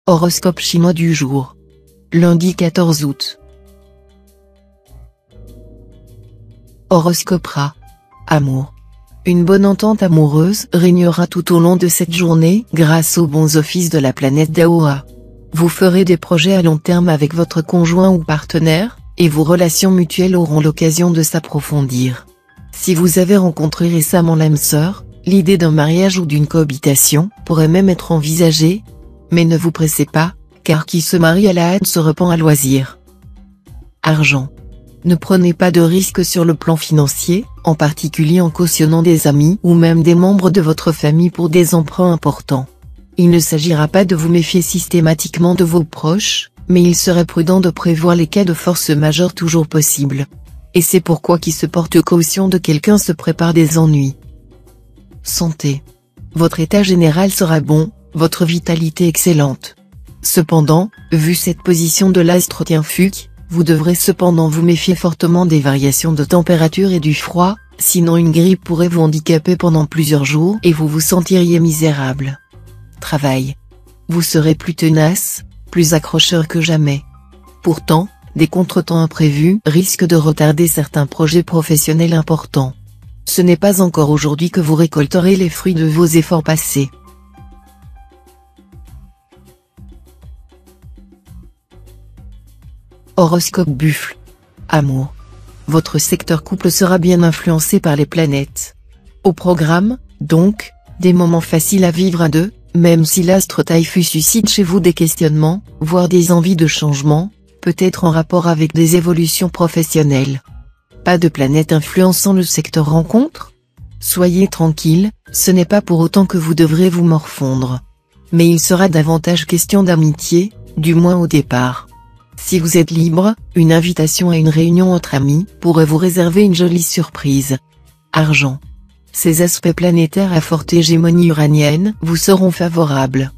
Horoscope chinois du jour. Lundi 14 août. Horoscope Rat. Amour. Une bonne entente amoureuse régnera tout au long de cette journée grâce aux bons offices de la planète Daoa. Vous ferez des projets à long terme avec votre conjoint ou partenaire, et vos relations mutuelles auront l'occasion de s'approfondir. Si vous avez rencontré récemment l'âme sœur, l'idée d'un mariage ou d'une cohabitation pourrait même être envisagée, mais ne vous pressez pas, car qui se marie à la hâte se repent à loisir. Argent. Ne prenez pas de risques sur le plan financier, en particulier en cautionnant des amis ou même des membres de votre famille pour des emprunts importants. Il ne s'agira pas de vous méfier systématiquement de vos proches, mais il serait prudent de prévoir les cas de force majeure toujours possibles. Et c'est pourquoi qui se porte caution de quelqu'un se prépare des ennuis. Santé. Votre état général sera bon, votre vitalité excellente. Cependant, vu cette position de l'astre Tianfuc, vous devrez cependant vous méfier fortement des variations de température et du froid, sinon une grippe pourrait vous handicaper pendant plusieurs jours et vous vous sentiriez misérable. Travail. Vous serez plus tenace, plus accrocheur que jamais. Pourtant, des contretemps imprévus risquent de retarder certains projets professionnels importants. Ce n'est pas encore aujourd'hui que vous récolterez les fruits de vos efforts passés. Horoscope Buffle. Amour. Votre secteur couple sera bien influencé par les planètes. Au programme, donc, des moments faciles à vivre à deux, même si l'astre Taïfu suscite chez vous des questionnements, voire des envies de changement, peut-être en rapport avec des évolutions professionnelles. Pas de planète influençant le secteur rencontre? Soyez tranquille, ce n'est pas pour autant que vous devrez vous morfondre. Mais il sera davantage question d'amitié, du moins au départ. Si vous êtes libre, une invitation à une réunion entre amis pourrait vous réserver une jolie surprise. Argent. Ces aspects planétaires à forte hégémonie uranienne vous seront favorables.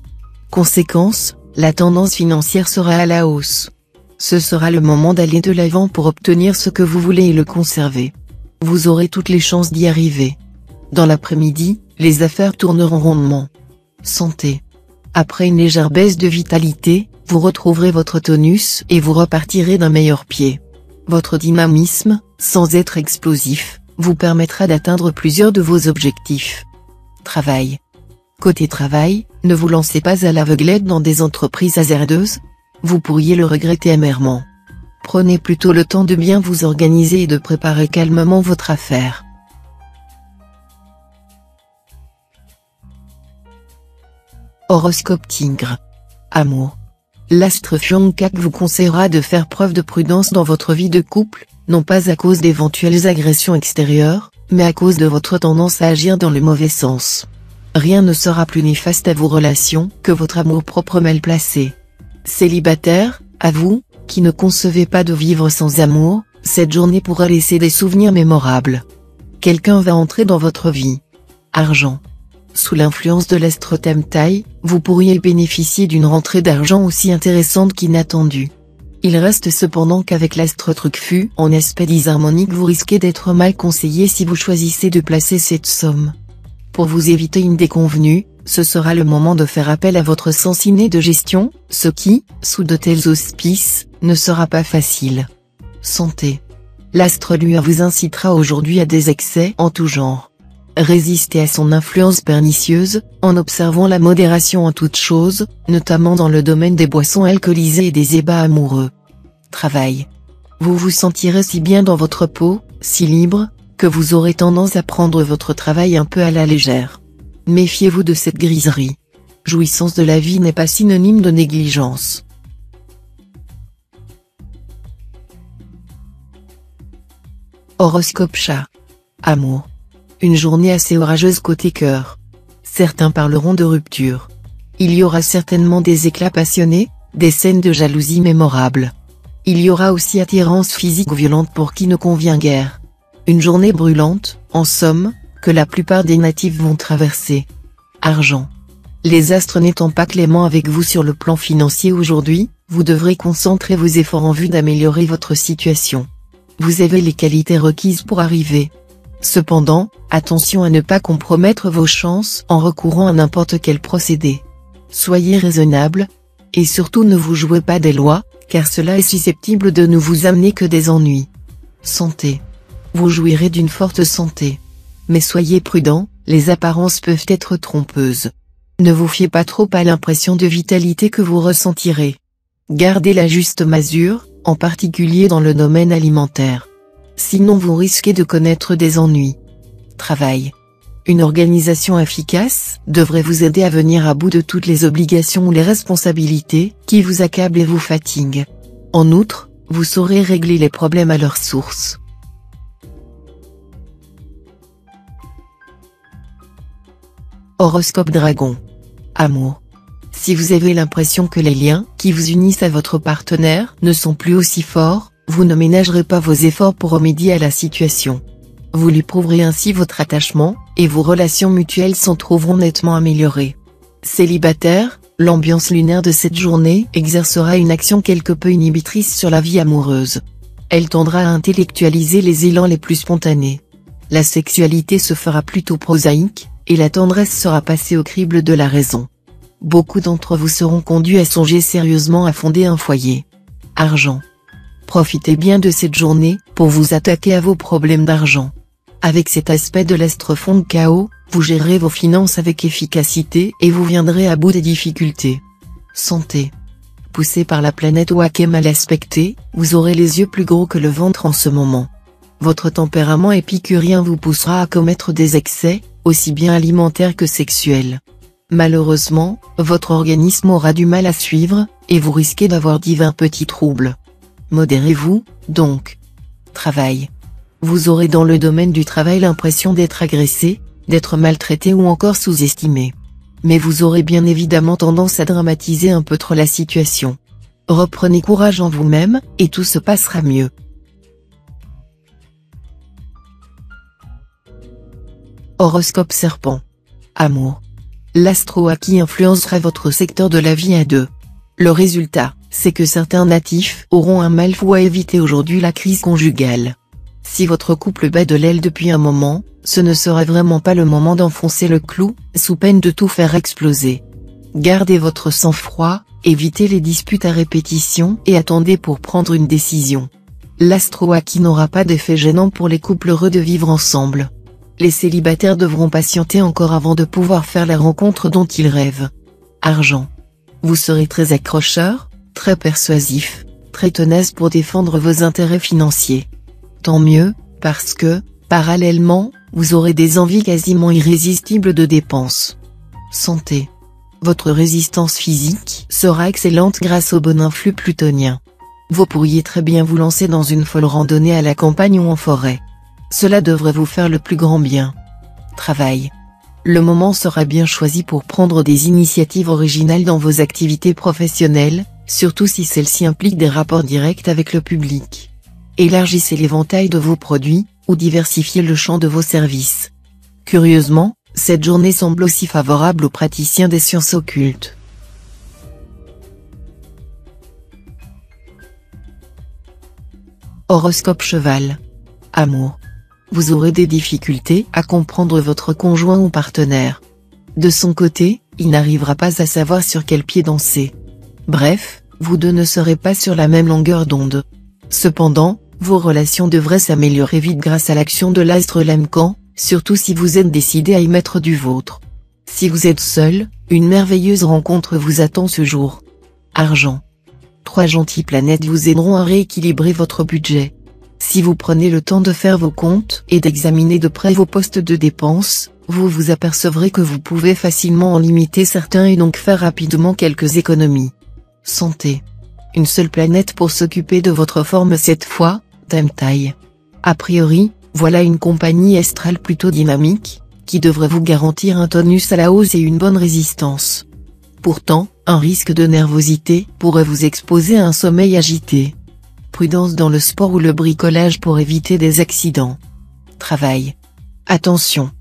Conséquence, la tendance financière sera à la hausse. Ce sera le moment d'aller de l'avant pour obtenir ce que vous voulez et le conserver. Vous aurez toutes les chances d'y arriver. Dans l'après-midi, les affaires tourneront rondement. Santé. Après une légère baisse de vitalité, vous retrouverez votre tonus et vous repartirez d'un meilleur pied. Votre dynamisme, sans être explosif, vous permettra d'atteindre plusieurs de vos objectifs. Travail. Côté travail, ne vous lancez pas à l'aveuglette dans des entreprises hasardeuses. Vous pourriez le regretter amèrement. Prenez plutôt le temps de bien vous organiser et de préparer calmement votre affaire. Horoscope Tigre. Amour. L'astre Fiongkak vous conseillera de faire preuve de prudence dans votre vie de couple, non pas à cause d'éventuelles agressions extérieures, mais à cause de votre tendance à agir dans le mauvais sens. Rien ne sera plus néfaste à vos relations que votre amour-propre mal placé. Célibataire, à vous, qui ne concevez pas de vivre sans amour, cette journée pourra laisser des souvenirs mémorables. Quelqu'un va entrer dans votre vie. Argent. Sous l'influence de l'astre Tamtai, vous pourriez bénéficier d'une rentrée d'argent aussi intéressante qu'inattendue. Il reste cependant qu'avec l'astre Trucfu en aspect disharmonique vous risquez d'être mal conseillé si vous choisissez de placer cette somme. Pour vous éviter une déconvenue, ce sera le moment de faire appel à votre sens inné de gestion, ce qui, sous de tels auspices, ne sera pas facile. Santé. L'astre Lua vous incitera aujourd'hui à des excès en tout genre. Résistez à son influence pernicieuse, en observant la modération en toutes choses, notamment dans le domaine des boissons alcoolisées et des ébats amoureux. Travail. Vous vous sentirez si bien dans votre peau, si libre, que vous aurez tendance à prendre votre travail un peu à la légère. Méfiez-vous de cette griserie. Jouissance de la vie n'est pas synonyme de négligence. Horoscope Chat. Amour. Une journée assez orageuse côté cœur. Certains parleront de rupture. Il y aura certainement des éclats passionnés, des scènes de jalousie mémorables. Il y aura aussi attirance physique violente pour qui ne convient guère. Une journée brûlante, en somme, que la plupart des natifs vont traverser. Argent. Les astres n'étant pas cléments avec vous sur le plan financier aujourd'hui, vous devrez concentrer vos efforts en vue d'améliorer votre situation. Vous avez les qualités requises pour arriver. Cependant, attention à ne pas compromettre vos chances en recourant à n'importe quel procédé. Soyez raisonnable, Et surtout ne vous jouez pas des lois, car cela est susceptible de ne vous amener que des ennuis. Santé. Vous jouirez d'une forte santé. Mais soyez prudent, les apparences peuvent être trompeuses. Ne vous fiez pas trop à l'impression de vitalité que vous ressentirez. Gardez la juste mesure, en particulier dans le domaine alimentaire. Sinon vous risquez de connaître des ennuis. Travail. Une organisation efficace devrait vous aider à venir à bout de toutes les obligations ou les responsabilités qui vous accablent et vous fatiguent. En outre, vous saurez régler les problèmes à leur source. Horoscope Dragon. Amour. Si vous avez l'impression que les liens qui vous unissent à votre partenaire ne sont plus aussi forts, vous ne ménagerez pas vos efforts pour remédier à la situation. Vous lui prouverez ainsi votre attachement, et vos relations mutuelles s'en trouveront nettement améliorées. Célibataire, l'ambiance lunaire de cette journée exercera une action quelque peu inhibitrice sur la vie amoureuse. Elle tendra à intellectualiser les élans les plus spontanés. La sexualité se fera plutôt prosaïque, et la tendresse sera passée au crible de la raison. Beaucoup d'entre vous seront conduits à songer sérieusement à fonder un foyer. Argent. Profitez bien de cette journée, pour vous attaquer à vos problèmes d'argent. Avec cet aspect de l'astre fond de chaos, vous gérerez vos finances avec efficacité et vous viendrez à bout des difficultés. Santé. Poussé par la planète Waké mal aspectée, vous aurez les yeux plus gros que le ventre en ce moment. Votre tempérament épicurien vous poussera à commettre des excès, aussi bien alimentaires que sexuels. Malheureusement, votre organisme aura du mal à suivre, et vous risquez d'avoir divers petits troubles. Modérez-vous, donc. Travail. Vous aurez dans le domaine du travail l'impression d'être agressé, d'être maltraité ou encore sous-estimé. Mais vous aurez bien évidemment tendance à dramatiser un peu trop la situation. Reprenez courage en vous-même, et tout se passera mieux. Horoscope Serpent. Amour. L'astro-Aki influencera votre secteur de la vie à deux. Le résultat, c'est que certains natifs auront un mal fou à éviter aujourd'hui la crise conjugale. Si votre couple bat de l'aile depuis un moment, ce ne sera vraiment pas le moment d'enfoncer le clou, sous peine de tout faire exploser. Gardez votre sang-froid, évitez les disputes à répétition et attendez pour prendre une décision. L'astro-Aki n'aura pas d'effet gênant pour les couples heureux de vivre ensemble. Les célibataires devront patienter encore avant de pouvoir faire la rencontre dont ils rêvent. Argent. Vous serez très accrocheur, très persuasif, très tenace pour défendre vos intérêts financiers. Tant mieux, parce que, parallèlement, vous aurez des envies quasiment irrésistibles de dépenses. Santé. Votre résistance physique sera excellente grâce au bon influx plutonien. Vous pourriez très bien vous lancer dans une folle randonnée à la campagne ou en forêt. Cela devrait vous faire le plus grand bien. Travail. Le moment sera bien choisi pour prendre des initiatives originales dans vos activités professionnelles, surtout si celles-ci impliquent des rapports directs avec le public. Élargissez l'éventail de vos produits, ou diversifiez le champ de vos services. Curieusement, cette journée semble aussi favorable aux praticiens des sciences occultes. Horoscope Cheval. Amour. Vous aurez des difficultés à comprendre votre conjoint ou partenaire. De son côté, il n'arrivera pas à savoir sur quel pied danser. Bref, vous deux ne serez pas sur la même longueur d'onde. Cependant, vos relations devraient s'améliorer vite grâce à l'action de l'astre Lemcan, surtout si vous êtes décidé à y mettre du vôtre. Si vous êtes seul, une merveilleuse rencontre vous attend ce jour. Argent. 3 gentilles planètes vous aideront à rééquilibrer votre budget. Si vous prenez le temps de faire vos comptes et d'examiner de près vos postes de dépenses, vous vous apercevrez que vous pouvez facilement en limiter certains et donc faire rapidement quelques économies. Santé. Une seule planète pour s'occuper de votre forme cette fois, Temtai. A priori, voilà une compagnie astrale plutôt dynamique, qui devrait vous garantir un tonus à la hausse et une bonne résistance. Pourtant, un risque de nervosité pourrait vous exposer à un sommeil agité. Prudence dans le sport ou le bricolage pour éviter des accidents. Travail. Attention.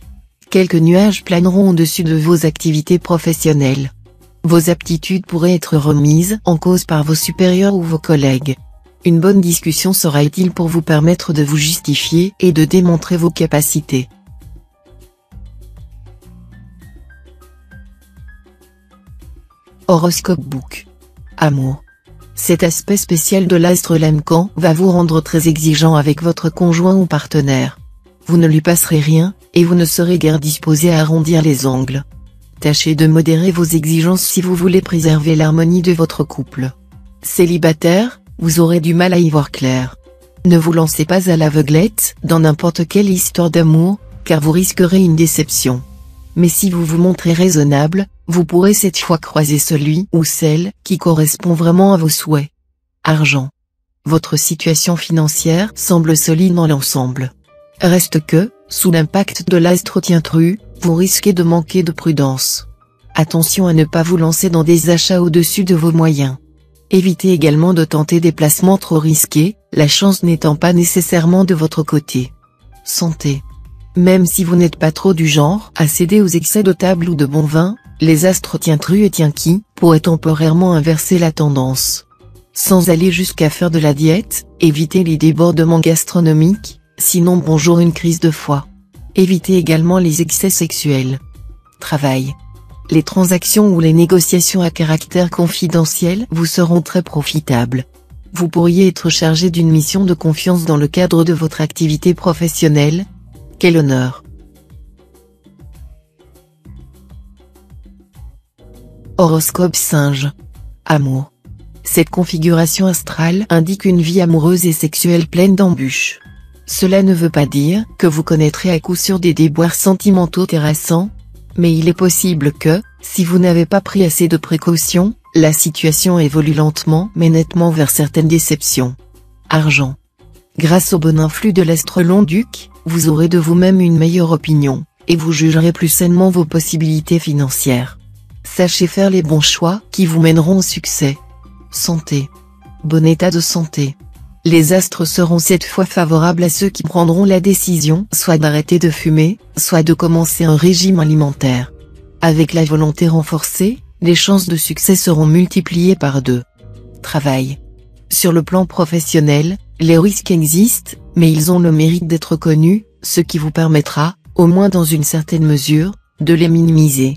Quelques nuages planeront au-dessus de vos activités professionnelles. Vos aptitudes pourraient être remises en cause par vos supérieurs ou vos collègues. Une bonne discussion sera utile pour vous permettre de vous justifier et de démontrer vos capacités. Horoscope Book. Amour. Cet aspect spécial de l'astre Lemcan va vous rendre très exigeant avec votre conjoint ou partenaire. Vous ne lui passerez rien, et vous ne serez guère disposé à arrondir les ongles. Tâchez de modérer vos exigences si vous voulez préserver l'harmonie de votre couple. Célibataire, vous aurez du mal à y voir clair. Ne vous lancez pas à l'aveuglette dans n'importe quelle histoire d'amour, car vous risquerez une déception. Mais si vous vous montrez raisonnable, vous pourrez cette fois croiser celui ou celle qui correspond vraiment à vos souhaits. Argent. Votre situation financière semble solide dans l'ensemble. Reste que, sous l'impact de l'astre Tintru, vous risquez de manquer de prudence. Attention à ne pas vous lancer dans des achats au-dessus de vos moyens. Évitez également de tenter des placements trop risqués, la chance n'étant pas nécessairement de votre côté. Santé. Même si vous n'êtes pas trop du genre à céder aux excès de table ou de bon vin, les astres Tintru et Tienki pourraient temporairement inverser la tendance. Sans aller jusqu'à faire de la diète, évitez les débordements gastronomiques, sinon bonjour une crise de foie. Évitez également les excès sexuels. Travail. Les transactions ou les négociations à caractère confidentiel vous seront très profitables. Vous pourriez être chargé d'une mission de confiance dans le cadre de votre activité professionnelle. Quel honneur! Horoscope Singe. Amour. Cette configuration astrale indique une vie amoureuse et sexuelle pleine d'embûches. Cela ne veut pas dire que vous connaîtrez à coup sûr des déboires sentimentaux terrassants, mais il est possible que, si vous n'avez pas pris assez de précautions, la situation évolue lentement mais nettement vers certaines déceptions. Argent. Grâce au bon influx de l'astre Long-Duc, vous aurez de vous-même une meilleure opinion, et vous jugerez plus sainement vos possibilités financières. Sachez faire les bons choix qui vous mèneront au succès. Santé. Bon état de santé. Les astres seront cette fois favorables à ceux qui prendront la décision soit d'arrêter de fumer, soit de commencer un régime alimentaire. Avec la volonté renforcée, les chances de succès seront multipliées par 2. Travail. Sur le plan professionnel, les risques existent, mais ils ont le mérite d'être connus, ce qui vous permettra, au moins dans une certaine mesure, de les minimiser.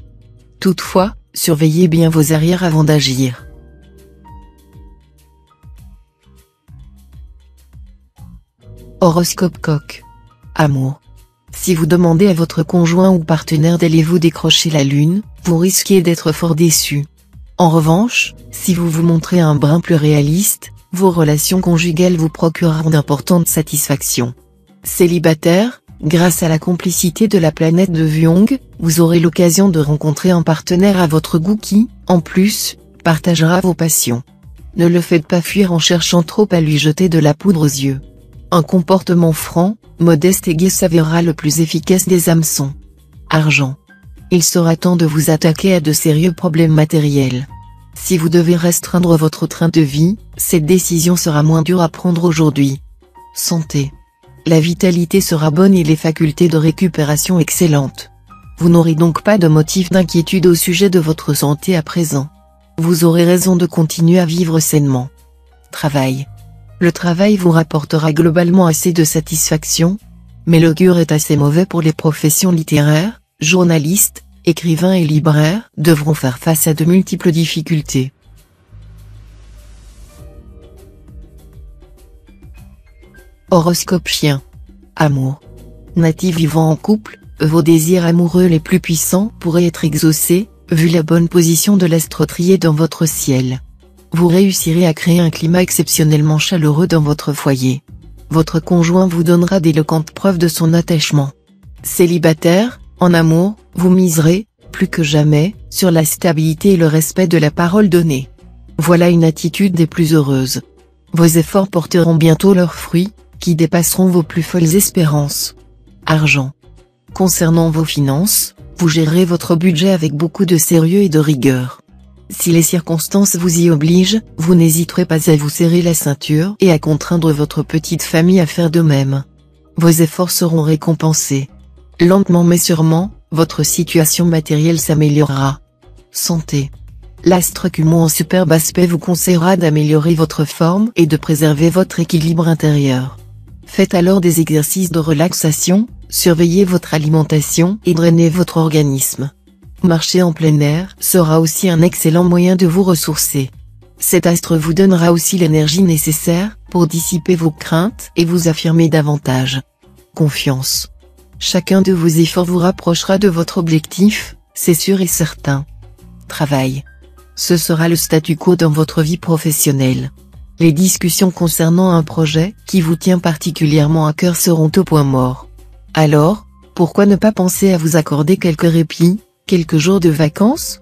Toutefois, surveillez bien vos arrières avant d'agir. Horoscope Coq. Amour. Si vous demandez à votre conjoint ou partenaire d'allez-vous décrocher la lune, vous risquez d'être fort déçu. En revanche, si vous vous montrez un brin plus réaliste, vos relations conjugales vous procureront d'importantes satisfactions. Célibataire, grâce à la complicité de la planète de Vyong, vous aurez l'occasion de rencontrer un partenaire à votre goût qui, en plus, partagera vos passions. Ne le faites pas fuir en cherchant trop à lui jeter de la poudre aux yeux. Un comportement franc, modeste et gai s'avérera le plus efficace des hameçons. Argent. Il sera temps de vous attaquer à de sérieux problèmes matériels. Si vous devez restreindre votre train de vie, cette décision sera moins dure à prendre aujourd'hui. Santé. La vitalité sera bonne et les facultés de récupération excellentes. Vous n'aurez donc pas de motif d'inquiétude au sujet de votre santé à présent. Vous aurez raison de continuer à vivre sainement. Travail. Le travail vous rapportera globalement assez de satisfaction, mais l'augure est assez mauvais pour les professions littéraires, journalistes, écrivains et libraires devront faire face à de multiples difficultés. Horoscope Chien. Amour. Natif vivant en couple, vos désirs amoureux les plus puissants pourraient être exaucés, vu la bonne position de l'astre Trié dans votre ciel. Vous réussirez à créer un climat exceptionnellement chaleureux dans votre foyer. Votre conjoint vous donnera d'éloquentes preuves de son attachement. Célibataire, en amour, vous miserez, plus que jamais, sur la stabilité et le respect de la parole donnée. Voilà une attitude des plus heureuses. Vos efforts porteront bientôt leurs fruits, qui dépasseront vos plus folles espérances. Argent. Concernant vos finances, vous gérez votre budget avec beaucoup de sérieux et de rigueur. Si les circonstances vous y obligent, vous n'hésiterez pas à vous serrer la ceinture et à contraindre votre petite famille à faire de même. Vos efforts seront récompensés. Lentement mais sûrement, votre situation matérielle s'améliorera. Santé. L'astre Cumon en superbe aspect vous conseillera d'améliorer votre forme et de préserver votre équilibre intérieur. Faites alors des exercices de relaxation, surveillez votre alimentation et drainez votre organisme. Marcher en plein air sera aussi un excellent moyen de vous ressourcer. Cet astre vous donnera aussi l'énergie nécessaire pour dissiper vos craintes et vous affirmer davantage. Confiance. Chacun de vos efforts vous rapprochera de votre objectif, c'est sûr et certain. Travail. Ce sera le statu quo dans votre vie professionnelle. Les discussions concernant un projet qui vous tient particulièrement à cœur seront au point mort. Alors, pourquoi ne pas penser à vous accorder quelques répits, quelques jours de vacances ?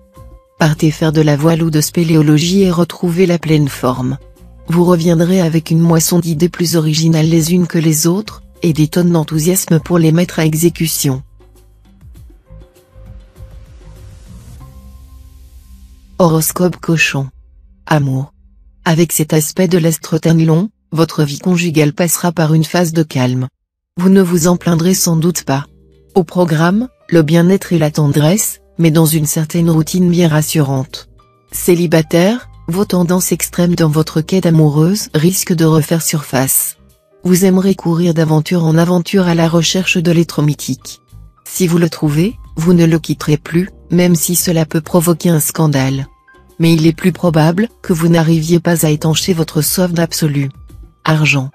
Partez faire de la voile ou de spéléologie et retrouvez la pleine forme. Vous reviendrez avec une moisson d'idées plus originales les unes que les autres, et des tonnes d'enthousiasme pour les mettre à exécution. Horoscope Cochon. Amour. Avec cet aspect de l'astre Tanilon, votre vie conjugale passera par une phase de calme. Vous ne vous en plaindrez sans doute pas. Au programme, le bien-être et la tendresse, mais dans une certaine routine bien rassurante. Célibataire, vos tendances extrêmes dans votre quête amoureuse risquent de refaire surface. Vous aimerez courir d'aventure en aventure à la recherche de l'être mythique. Si vous le trouvez, vous ne le quitterez plus, même si cela peut provoquer un scandale. Mais il est plus probable que vous n'arriviez pas à étancher votre soif d'absolu. Argent.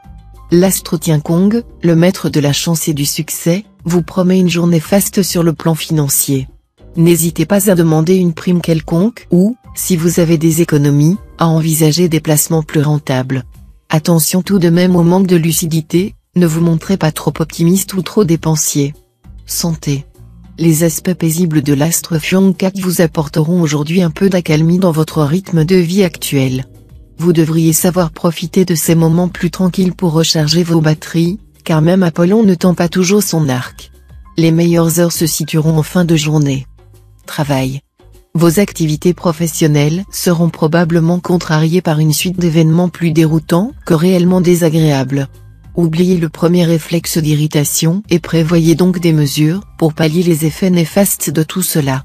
L'astre Tiankong, le maître de la chance et du succès, vous promet une journée faste sur le plan financier. N'hésitez pas à demander une prime quelconque ou, si vous avez des économies, à envisager des placements plus rentables. Attention tout de même au manque de lucidité, ne vous montrez pas trop optimiste ou trop dépensier. Santé. Les aspects paisibles de l'astre Fiongkak vous apporteront aujourd'hui un peu d'accalmie dans votre rythme de vie actuel. Vous devriez savoir profiter de ces moments plus tranquilles pour recharger vos batteries, car même Apollon ne tend pas toujours son arc. Les meilleures heures se situeront en fin de journée. Travail. Vos activités professionnelles seront probablement contrariées par une suite d'événements plus déroutants que réellement désagréables. Oubliez le premier réflexe d'irritation et prévoyez donc des mesures pour pallier les effets néfastes de tout cela.